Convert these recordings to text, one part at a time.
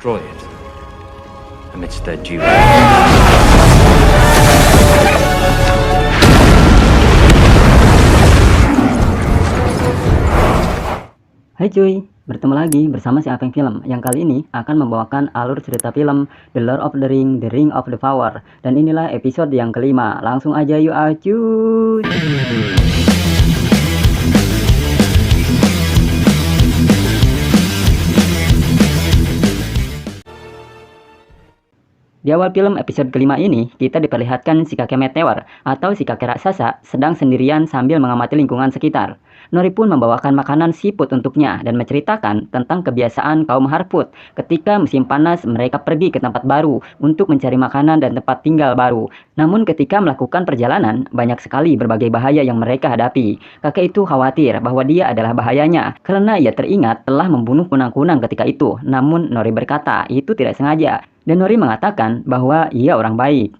destroy it amidst their due. Hai cuy, bertemu lagi bersama si Apeng Film yang kali ini akan membawakan alur cerita film The Lord of the Ring, The Ring of the Power. Dan inilah episode yang kelima. Langsung aja yuk cuy. Di awal film episode kelima ini, kita diperlihatkan si kakek meteor atau si kakek raksasa sedang sendirian sambil mengamati lingkungan sekitar. Nori pun membawakan makanan siput untuknya dan menceritakan tentang kebiasaan kaum Harfoot. Ketika musim panas, mereka pergi ke tempat baru untuk mencari makanan dan tempat tinggal baru. Namun ketika melakukan perjalanan, banyak sekali berbagai bahaya yang mereka hadapi. Kakek itu khawatir bahwa dia adalah bahayanya karena ia teringat telah membunuh kunang-kunang ketika itu. Namun Nori berkata itu tidak sengaja. Dan Nori mengatakan bahwa ia orang baik.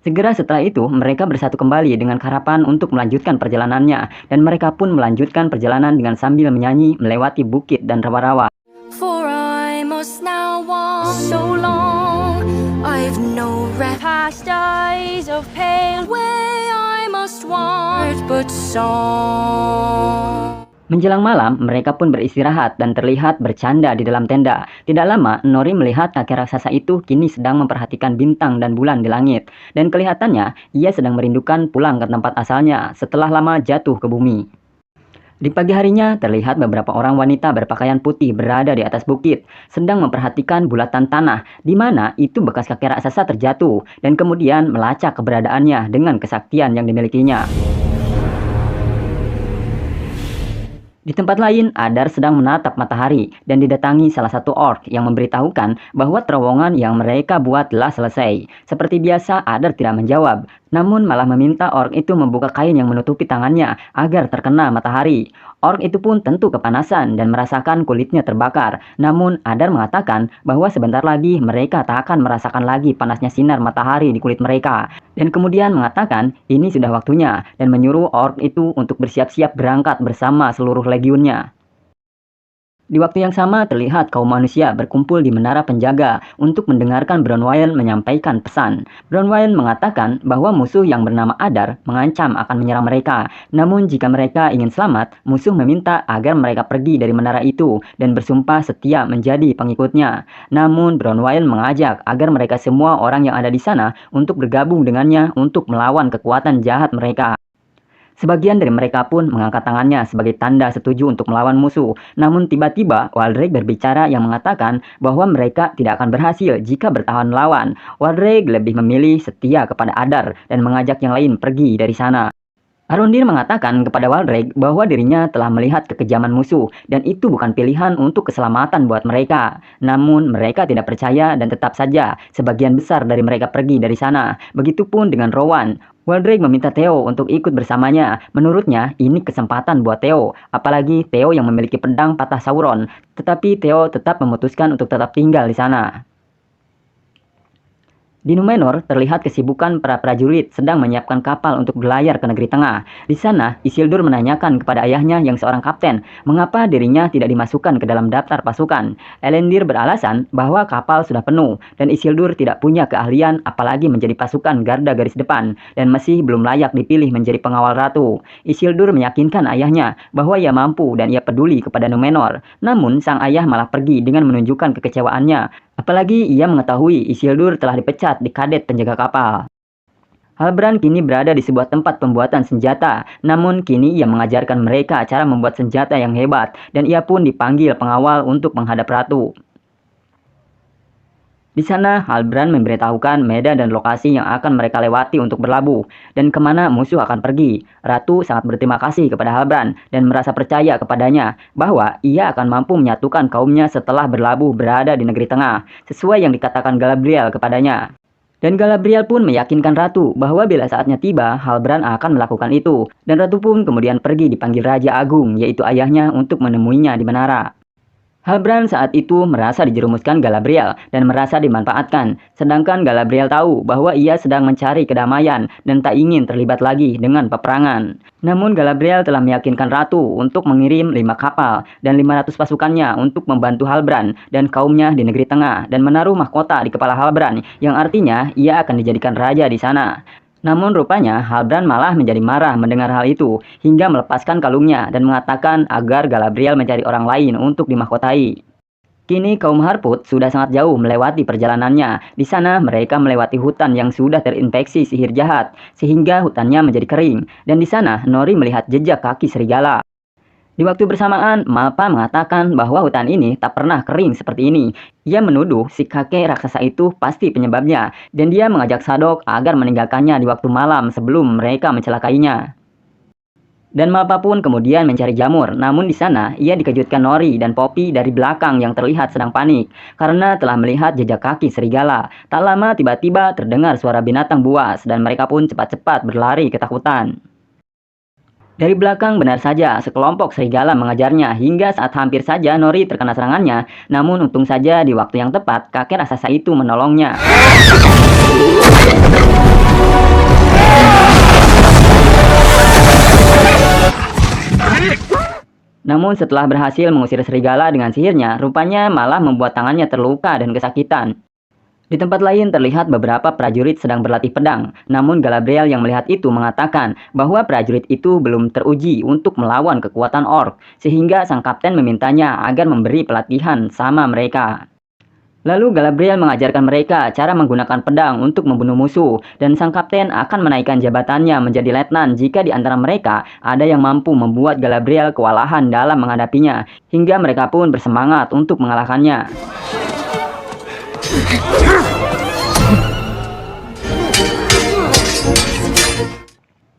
Segera setelah itu, mereka bersatu kembali dengan harapan untuk melanjutkan perjalanannya. Dan mereka pun melanjutkan perjalanan dengan sambil menyanyi melewati bukit dan rawa-rawa. For I must now walk so long, I've no rest past days of pale way, I must want but song. Menjelang malam, mereka pun beristirahat dan terlihat bercanda di dalam tenda. Tidak lama, Nori melihat kakek raksasa itu kini sedang memperhatikan bintang dan bulan di langit. Dan kelihatannya, ia sedang merindukan pulang ke tempat asalnya setelah lama jatuh ke bumi. Di pagi harinya, terlihat beberapa orang wanita berpakaian putih berada di atas bukit, sedang memperhatikan bulatan tanah, di mana itu bekas kakek raksasa terjatuh, dan kemudian melacak keberadaannya dengan kesaktian yang dimilikinya. Di tempat lain, Adar sedang menatap matahari dan didatangi salah satu orc yang memberitahukan bahwa terowongan yang mereka buat telah selesai. Seperti biasa, Adar tidak menjawab, namun malah meminta orc itu membuka kain yang menutupi tangannya agar terkena matahari. Orc itu pun tentu kepanasan dan merasakan kulitnya terbakar. Namun Adar mengatakan bahwa sebentar lagi mereka tak akan merasakan lagi panasnya sinar matahari di kulit mereka. Dan kemudian mengatakan ini sudah waktunya dan menyuruh orc itu untuk bersiap-siap berangkat bersama seluruh legionnya. Di waktu yang sama terlihat kaum manusia berkumpul di menara penjaga untuk mendengarkan Bronwyn menyampaikan pesan. Bronwyn mengatakan bahwa musuh yang bernama Adar mengancam akan menyerang mereka. Namun jika mereka ingin selamat, musuh meminta agar mereka pergi dari menara itu dan bersumpah setia menjadi pengikutnya. Namun Bronwyn mengajak agar mereka semua orang yang ada di sana untuk bergabung dengannya untuk melawan kekuatan jahat mereka. Sebagian dari mereka pun mengangkat tangannya sebagai tanda setuju untuk melawan musuh. Namun tiba-tiba Waldreich berbicara yang mengatakan bahwa mereka tidak akan berhasil jika bertahan melawan. Waldreich lebih memilih setia kepada Adar dan mengajak yang lain pergi dari sana. Arondir mengatakan kepada Waldreich bahwa dirinya telah melihat kekejaman musuh dan itu bukan pilihan untuk keselamatan buat mereka. Namun mereka tidak percaya dan tetap saja sebagian besar dari mereka pergi dari sana. Begitupun dengan Rowan. Waldreich meminta Theo untuk ikut bersamanya. Menurutnya ini kesempatan buat Theo, apalagi Theo yang memiliki pedang patah Sauron. Tetapi Theo tetap memutuskan untuk tetap tinggal di sana. Di Númenor, terlihat kesibukan para prajurit sedang menyiapkan kapal untuk berlayar ke negeri tengah. Di sana, Isildur menanyakan kepada ayahnya yang seorang kapten, mengapa dirinya tidak dimasukkan ke dalam daftar pasukan. Elendil beralasan bahwa kapal sudah penuh, dan Isildur tidak punya keahlian apalagi menjadi pasukan garda garis depan, dan masih belum layak dipilih menjadi pengawal ratu. Isildur meyakinkan ayahnya bahwa ia mampu dan ia peduli kepada Númenor. Namun, sang ayah malah pergi dengan menunjukkan kekecewaannya. Apalagi ia mengetahui Isildur telah dipecat di kadet penjaga kapal. Halbrand kini berada di sebuah tempat pembuatan senjata, namun kini ia mengajarkan mereka cara membuat senjata yang hebat, dan ia pun dipanggil pengawal untuk menghadap ratu. Di sana, Halbrand memberitahukan medan dan lokasi yang akan mereka lewati untuk berlabuh, dan kemana musuh akan pergi. Ratu sangat berterima kasih kepada Halbrand dan merasa percaya kepadanya bahwa ia akan mampu menyatukan kaumnya setelah berlabuh berada di negeri tengah, sesuai yang dikatakan Galadriel kepadanya. Dan Galadriel pun meyakinkan Ratu bahwa bila saatnya tiba, Halbrand akan melakukan itu, dan Ratu pun kemudian pergi dipanggil Raja Agung, yaitu ayahnya, untuk menemuinya di menara. Halbrand saat itu merasa dijerumuskan Galadriel dan merasa dimanfaatkan, sedangkan Galadriel tahu bahwa ia sedang mencari kedamaian dan tak ingin terlibat lagi dengan peperangan. Namun Galadriel telah meyakinkan Ratu untuk mengirim 5 kapal dan 500 pasukannya untuk membantu Halbrand dan kaumnya di negeri tengah dan menaruh mahkota di kepala Halbrand yang artinya ia akan dijadikan raja di sana. Namun rupanya Halbrand malah menjadi marah mendengar hal itu hingga melepaskan kalungnya dan mengatakan agar Galadriel mencari orang lain untuk dimahkotai. Kini kaum Harfoot sudah sangat jauh melewati perjalanannya. Di sana mereka melewati hutan yang sudah terinfeksi sihir jahat sehingga hutannya menjadi kering dan di sana Nori melihat jejak kaki serigala. Di waktu bersamaan, Malpa mengatakan bahwa hutan ini tak pernah kering seperti ini. Ia menuduh si kakek raksasa itu pasti penyebabnya, dan dia mengajak Sadok agar meninggalkannya di waktu malam sebelum mereka mencelakainya. Dan Malpa pun kemudian mencari jamur, namun di sana ia dikejutkan Nori dan Poppy dari belakang yang terlihat sedang panik karena telah melihat jejak kaki serigala. Tak lama tiba-tiba terdengar suara binatang buas dan mereka pun cepat-cepat berlari ketakutan. Dari belakang benar saja sekelompok serigala mengejarnya hingga saat hampir saja Nori terkena serangannya. Namun untung saja di waktu yang tepat kakek raksasa itu menolongnya. Namun setelah berhasil mengusir serigala dengan sihirnya, rupanya malah membuat tangannya terluka dan kesakitan. Di tempat lain terlihat beberapa prajurit sedang berlatih pedang, namun Galadriel yang melihat itu mengatakan bahwa prajurit itu belum teruji untuk melawan kekuatan orc, sehingga sang kapten memintanya agar memberi pelatihan sama mereka. Lalu Galadriel mengajarkan mereka cara menggunakan pedang untuk membunuh musuh, dan sang kapten akan menaikkan jabatannya menjadi letnan jika di antara mereka ada yang mampu membuat Galadriel kewalahan dalam menghadapinya, hingga mereka pun bersemangat untuk mengalahkannya.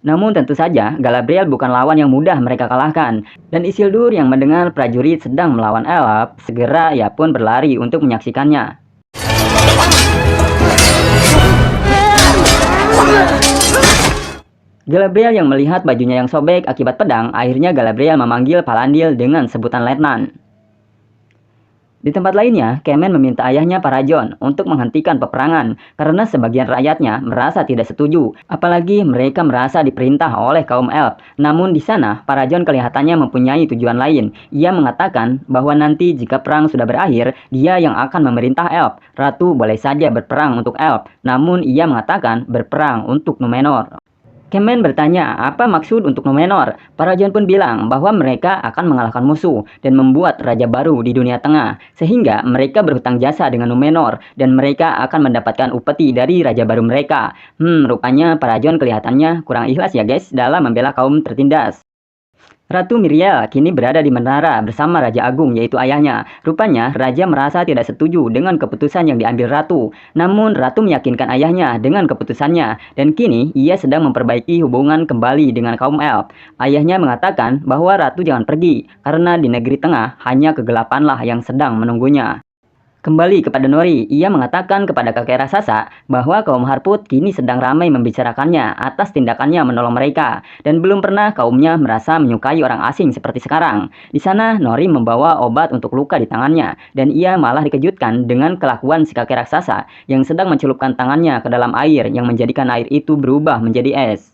Namun tentu saja Galadriel bukan lawan yang mudah mereka kalahkan, dan Isildur yang mendengar prajurit sedang melawan elf, segera ia pun berlari untuk menyaksikannya. Galadriel yang melihat bajunya yang sobek akibat pedang, akhirnya Galadriel memanggil Palandil dengan sebutan letnan. Di tempat lainnya, Kemen meminta ayahnya Parajon untuk menghentikan peperangan karena sebagian rakyatnya merasa tidak setuju, apalagi mereka merasa diperintah oleh kaum elf. Namun di sana, Parajon kelihatannya mempunyai tujuan lain. Ia mengatakan bahwa nanti jika perang sudah berakhir, dia yang akan memerintah elf. Ratu boleh saja berperang untuk elf, namun ia mengatakan berperang untuk Numenor. Kemen bertanya apa maksud untuk Numenor. Parajon pun bilang bahwa mereka akan mengalahkan musuh dan membuat raja baru di dunia tengah, sehingga mereka berhutang jasa dengan Numenor dan mereka akan mendapatkan upeti dari raja baru mereka. Rupanya Parajon kelihatannya kurang ikhlas ya guys dalam membela kaum tertindas. Ratu Miriel kini berada di menara bersama Raja Agung yaitu ayahnya. Rupanya Raja merasa tidak setuju dengan keputusan yang diambil Ratu. Namun Ratu meyakinkan ayahnya dengan keputusannya dan kini ia sedang memperbaiki hubungan kembali dengan kaum elf. Ayahnya mengatakan bahwa Ratu jangan pergi karena di negeri tengah hanya kegelapanlah yang sedang menunggunya. Kembali kepada Nori, ia mengatakan kepada kakek raksasa bahwa kaum Harfoot kini sedang ramai membicarakannya atas tindakannya menolong mereka dan belum pernah kaumnya merasa menyukai orang asing seperti sekarang. Di sana Nori membawa obat untuk luka di tangannya dan ia malah dikejutkan dengan kelakuan si kakek raksasa yang sedang mencelupkan tangannya ke dalam air yang menjadikan air itu berubah menjadi es.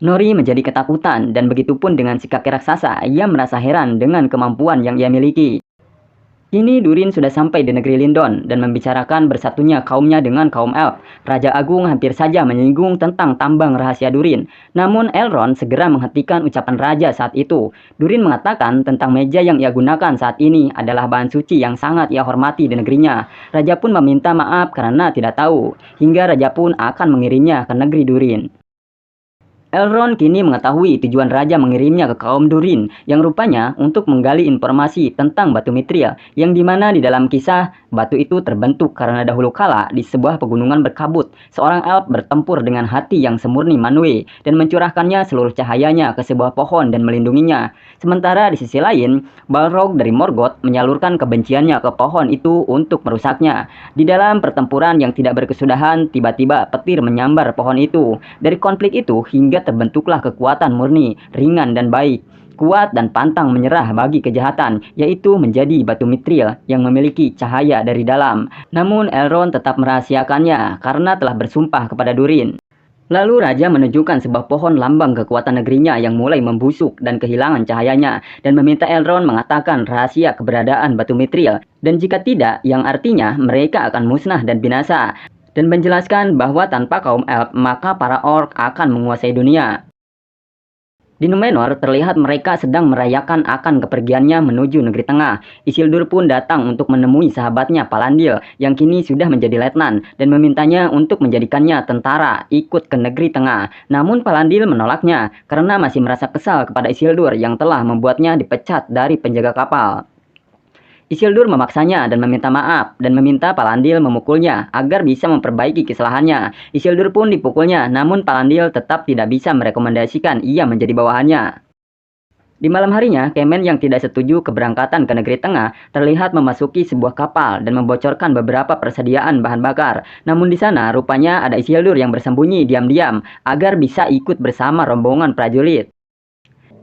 Nori menjadi ketakutan dan begitupun dengan si kakek raksasa, ia merasa heran dengan kemampuan yang ia miliki. Kini Durin sudah sampai di negeri Lindon dan membicarakan bersatunya kaumnya dengan kaum elf. Raja Agung hampir saja menyinggung tentang tambang rahasia Durin. Namun Elrond segera menghentikan ucapan raja saat itu. Durin mengatakan tentang meja yang ia gunakan saat ini adalah bahan suci yang sangat ia hormati di negerinya. Raja pun meminta maaf karena tidak tahu, hingga raja pun akan mengirimnya ke negeri Durin. Elrond kini mengetahui tujuan raja mengirimnya ke kaum Durin yang rupanya untuk menggali informasi tentang batu Mithril yang dimana di dalam kisah batu itu terbentuk karena dahulu kala di sebuah pegunungan berkabut, seorang elf bertempur dengan hati yang semurni Manwë dan mencurahkannya seluruh cahayanya ke sebuah pohon dan melindunginya. Sementara di sisi lain, Balrog dari Morgoth menyalurkan kebenciannya ke pohon itu untuk merusaknya. Di dalam pertempuran yang tidak berkesudahan, tiba-tiba petir menyambar pohon itu. Dari konflik itu hingga terbentuklah kekuatan murni, ringan dan baik, kuat dan pantang menyerah bagi kejahatan, yaitu menjadi batu mithril yang memiliki cahaya dari dalam. Namun Elrond tetap merahasiakannya karena telah bersumpah kepada Durin. Lalu Raja menunjukkan sebuah pohon lambang kekuatan negerinya yang mulai membusuk dan kehilangan cahayanya, dan meminta Elrond mengatakan rahasia keberadaan batu mithril, dan jika tidak, yang artinya mereka akan musnah dan binasa, dan menjelaskan bahwa tanpa kaum elf maka para orc akan menguasai dunia. Di Númenor terlihat mereka sedang merayakan akan kepergiannya menuju negeri tengah. Isildur pun datang untuk menemui sahabatnya Palandil yang kini sudah menjadi letnan dan memintanya untuk menjadikannya tentara ikut ke negeri tengah. Namun Palandil menolaknya karena masih merasa kesal kepada Isildur yang telah membuatnya dipecat dari penjaga kapal. Isildur memaksanya dan meminta maaf dan meminta Palandil memukulnya agar bisa memperbaiki kesalahannya. Isildur pun dipukulnya, namun Palandil tetap tidak bisa merekomendasikan ia menjadi bawahannya. Di malam harinya, Kemen yang tidak setuju keberangkatan ke negeri tengah terlihat memasuki sebuah kapal dan membocorkan beberapa persediaan bahan bakar. Namun di sana rupanya ada Isildur yang bersembunyi diam-diam agar bisa ikut bersama rombongan prajurit.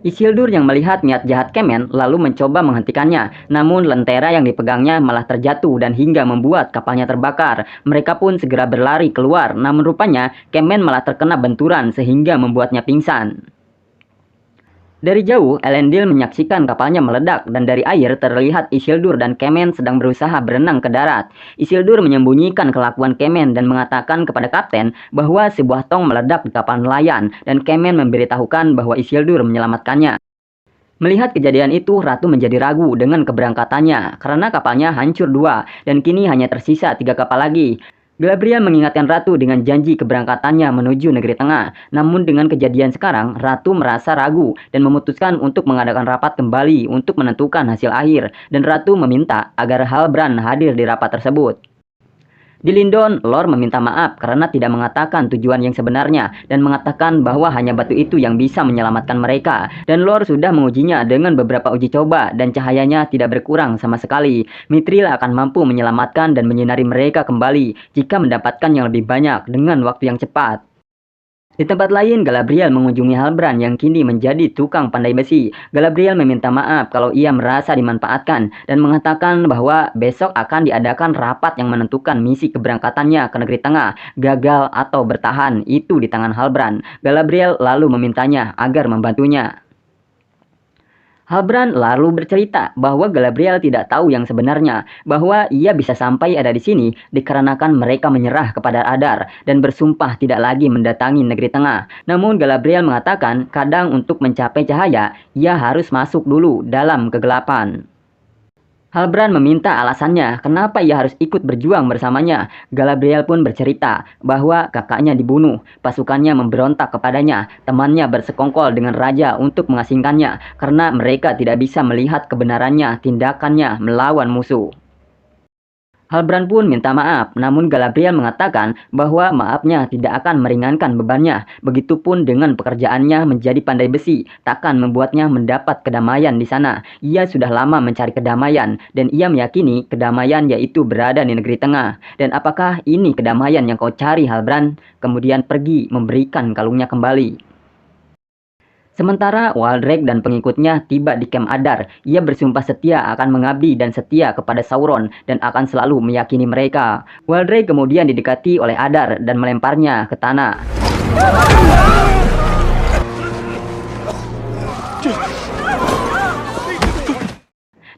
Isildur yang melihat niat jahat Kemen lalu mencoba menghentikannya, namun lentera yang dipegangnya malah terjatuh dan hingga membuat kapalnya terbakar. Mereka pun segera berlari keluar, namun rupanya Kemen malah terkena benturan sehingga membuatnya pingsan. Dari jauh, Elendil menyaksikan kapalnya meledak dan dari air terlihat Isildur dan Kemen sedang berusaha berenang ke darat. Isildur menyembunyikan kelakuan Kemen dan mengatakan kepada kapten bahwa sebuah tong meledak di kapal nelayan dan Kemen memberitahukan bahwa Isildur menyelamatkannya. Melihat kejadian itu, Ratu menjadi ragu dengan keberangkatannya karena kapalnya hancur 2 dan kini hanya tersisa 3 kapal lagi. Galadriel mengingatkan Ratu dengan janji keberangkatannya menuju negeri tengah. Namun dengan kejadian sekarang, Ratu merasa ragu dan memutuskan untuk mengadakan rapat kembali untuk menentukan hasil akhir. Dan Ratu meminta agar Halbrand hadir di rapat tersebut. Di Lindon, Lor meminta maaf karena tidak mengatakan tujuan yang sebenarnya dan mengatakan bahwa hanya batu itu yang bisa menyelamatkan mereka. Dan Lor sudah mengujinya dengan beberapa uji coba dan cahayanya tidak berkurang sama sekali. Mithril akan mampu menyelamatkan dan menyinari mereka kembali jika mendapatkan yang lebih banyak dengan waktu yang cepat. Di tempat lain, Galadriel mengunjungi Halbrand yang kini menjadi tukang pandai besi. Galadriel meminta maaf kalau ia merasa dimanfaatkan dan mengatakan bahwa besok akan diadakan rapat yang menentukan misi keberangkatannya ke negeri tengah. Gagal atau bertahan itu di tangan Halbrand. Galadriel lalu memintanya agar membantunya. Halbrand lalu bercerita bahwa Galadriel tidak tahu yang sebenarnya, bahwa ia bisa sampai ada di sini dikarenakan mereka menyerah kepada Adar dan bersumpah tidak lagi mendatangi negeri tengah. Namun Galadriel mengatakan kadang untuk mencapai cahaya, ia harus masuk dulu dalam kegelapan. Halbrand meminta alasannya kenapa ia harus ikut berjuang bersamanya. Galadriel pun bercerita bahwa kakaknya dibunuh, pasukannya memberontak kepadanya, temannya bersekongkol dengan raja untuk mengasingkannya karena mereka tidak bisa melihat kebenarannya tindakannya melawan musuh. Halbrand pun minta maaf, namun Galadriel mengatakan bahwa maafnya tidak akan meringankan bebannya. Begitupun dengan pekerjaannya menjadi pandai besi, takkan membuatnya mendapat kedamaian di sana. Ia sudah lama mencari kedamaian, dan ia meyakini kedamaian yaitu berada di negeri tengah. Dan apakah ini kedamaian yang kau cari, Halbrand? Kemudian pergi memberikan kalungnya kembali. Sementara Waldreg dan pengikutnya tiba di Kem Adar, ia bersumpah setia akan mengabdi dan setia kepada Sauron dan akan selalu meyakini mereka. Waldreg kemudian didekati oleh Adar dan melemparnya ke tanah.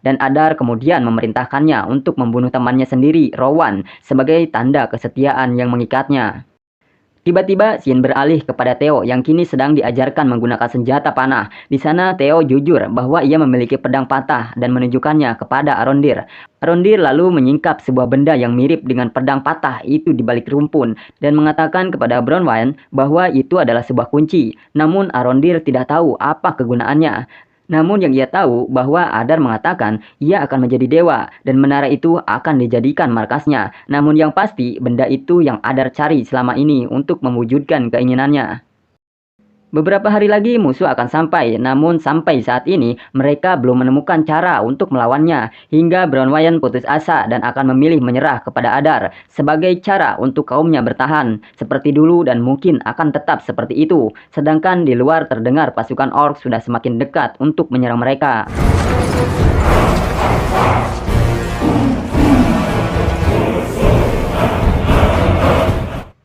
Dan Adar kemudian memerintahkannya untuk membunuh temannya sendiri, Rowan, sebagai tanda kesetiaan yang mengikatnya. Tiba-tiba Sin beralih kepada Theo yang kini sedang diajarkan menggunakan senjata panah. Di sana Theo jujur bahwa ia memiliki pedang patah dan menunjukkannya kepada Arondir. Arondir lalu menyingkap sebuah benda yang mirip dengan pedang patah itu di balik rumpun dan mengatakan kepada Bronwyn bahwa itu adalah sebuah kunci. Namun Arondir tidak tahu apa kegunaannya. Namun yang ia tahu bahwa Adar mengatakan ia akan menjadi dewa dan menara itu akan dijadikan markasnya. Namun yang pasti benda itu yang Adar cari selama ini untuk mewujudkan keinginannya. Beberapa hari lagi musuh akan sampai, namun sampai saat ini mereka belum menemukan cara untuk melawannya. Hingga Bronwyn putus asa dan akan memilih menyerah kepada Adar sebagai cara untuk kaumnya bertahan seperti dulu dan mungkin akan tetap seperti itu. Sedangkan di luar terdengar pasukan orc sudah semakin dekat untuk menyerang mereka.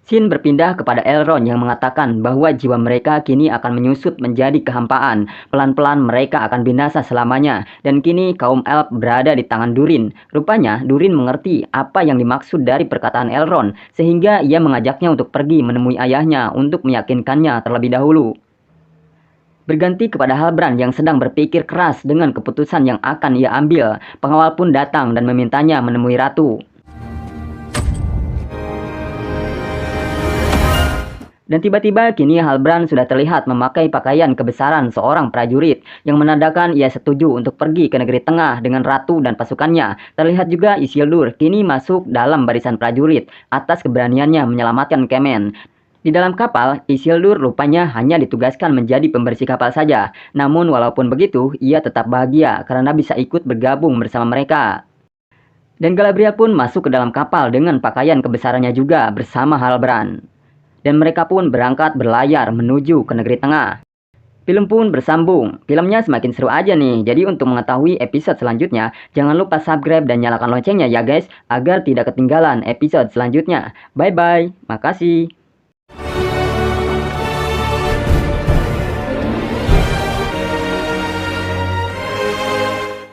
Scene berpindah kepada Elrond yang mengatakan bahwa jiwa mereka kini akan menyusut menjadi kehampaan. Pelan-pelan mereka akan binasa selamanya. Dan kini kaum elf berada di tangan Durin. Rupanya Durin mengerti apa yang dimaksud dari perkataan Elrond, sehingga ia mengajaknya untuk pergi menemui ayahnya untuk meyakinkannya terlebih dahulu. Berganti kepada Halbrand yang sedang berpikir keras dengan keputusan yang akan ia ambil. Pengawal pun datang dan memintanya menemui ratu. Dan tiba-tiba kini Halbrand sudah terlihat memakai pakaian kebesaran seorang prajurit yang menandakan ia setuju untuk pergi ke negeri tengah dengan ratu dan pasukannya. Terlihat juga Isildur kini masuk dalam barisan prajurit atas keberaniannya menyelamatkan Kemen. Di dalam kapal, Isildur rupanya hanya ditugaskan menjadi pembersih kapal saja. Namun walaupun begitu, ia tetap bahagia karena bisa ikut bergabung bersama mereka. Dan Galadriel pun masuk ke dalam kapal dengan pakaian kebesarannya juga bersama Halbrand. Dan mereka pun berangkat berlayar menuju ke negeri tengah. Film pun bersambung. Filmnya semakin seru aja nih. Jadi untuk mengetahui episode selanjutnya, jangan lupa subscribe dan nyalakan loncengnya ya guys, agar tidak ketinggalan episode selanjutnya. Bye bye. Makasih.